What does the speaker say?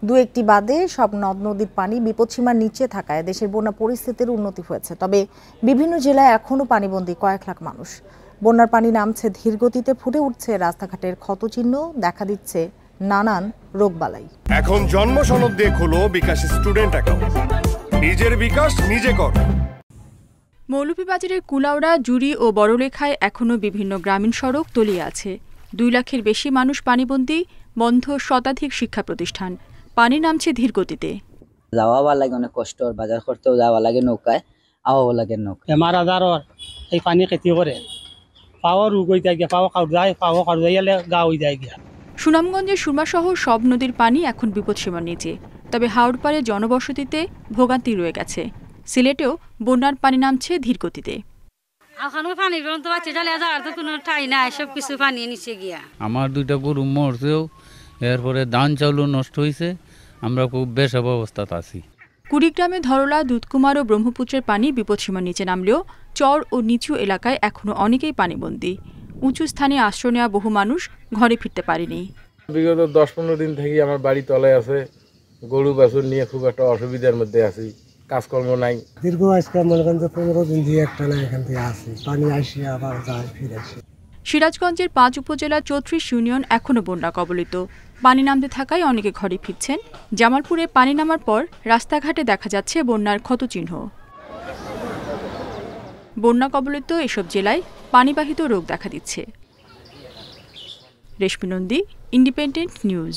দু একটি বাদে সব নদ নদীর পানি বিপদসীমার নিচে থাকায় দেশের বন্যা পরিস্থিতির উন্নতি হয়েছে। তবে বিভিন্ন জেলায় এখনও পানিবন্দী কয়েক লাখ মানুষ। বন্যার পানি নামছে ধীরগতিতে, ফুটে উঠছে রাস্তাঘাটের ক্ষতচিহ্ন, দেখা দিচ্ছে নানান রোগবালাই। এখন জন্ম সনদ দিয়ে খোলো বিকাশ স্টুডেন্ট অ্যাকাউন্ট। নিজের বিকাশ নিজে কর। মৌলভীবাজারের কুলাউড়া, জুড়ি ও বড়লেখায় এখনও বিভিন্ন গ্রামীণ সড়ক তলিয়ে আছে। 2 লাখের বেশি মানুষ পানিবন্দী, বন্ধ শতাধিক শিক্ষা প্রতিষ্ঠান। পানি নামছে ধীরগতিতে। যাওয়া লাগে অনেক কষ্ট, বাজার করতেও যাওয়া লাগে নৌকায়, আওয়া লাগে নৌকায়। বেমার আজারর এই পানি খেতি করে পাওয়া রোগ হয়ে যায়, পাওয়া কাউ যায়, পাওয়া কাউ যাইলে গা হয়ে যায় গিয়া। সুনামগঞ্জের সুরমাসহ সব নদীর পানি এখন বিপদসীমার নিচে। তবে হাওড়পাড়ে জনবসতিতে ভোগান্তি রয়ে গেছে। সিলেটেও বন্যার পানি নামছে ধীরগতিতে। আমার 2টা গরু মরছেও, এরপরে ধান চাউলও নষ্ট হয়েছে। আমরা খুব বেশ অবস্থাতে আছি। কুড়িগ্রামে ধরলা, দুধকুমার ও ব্রহ্মপুত্রের পানি বিপদসীমার নিচে নামলেও চর ও নিচু এলাকায় এখনও অনেকেই পানিবন্দী। উঁচু স্থানে আশ্রয় নেওয়া বহু মানুষ ঘরে ফিরতে পারেনি। বিগত 10-15 দিন থেকে আমার বাড়ি তলায় আছে, গরু বাছুর নিয়ে খুব একটা অসুবিধার মধ্যে আছি, কাজকর্ম নাই। দীর্ঘ আজকে মনে করেন 15 দিন দিয়ে একটা না এখান থেকে আসি, পানি আসি আবার যায় ফিরে আসি। সিরাজগঞ্জের 5 উপজেলার 34 ইউনিয়ন এখনও বন্যা কবলিত। পানি নামতে থাকায় অনেকে ঘরে ফিরছেন। জামালপুরে পানি নামার পর রাস্তাঘাটে দেখা যাচ্ছে বন্যার ক্ষতচিহ্ন। বন্যা কবলিত এসব জেলায় পানিবাহিত রোগ দেখা দিচ্ছে। রেশমি নন্দী, ইন্ডিপেন্ডেন্ট নিউজ।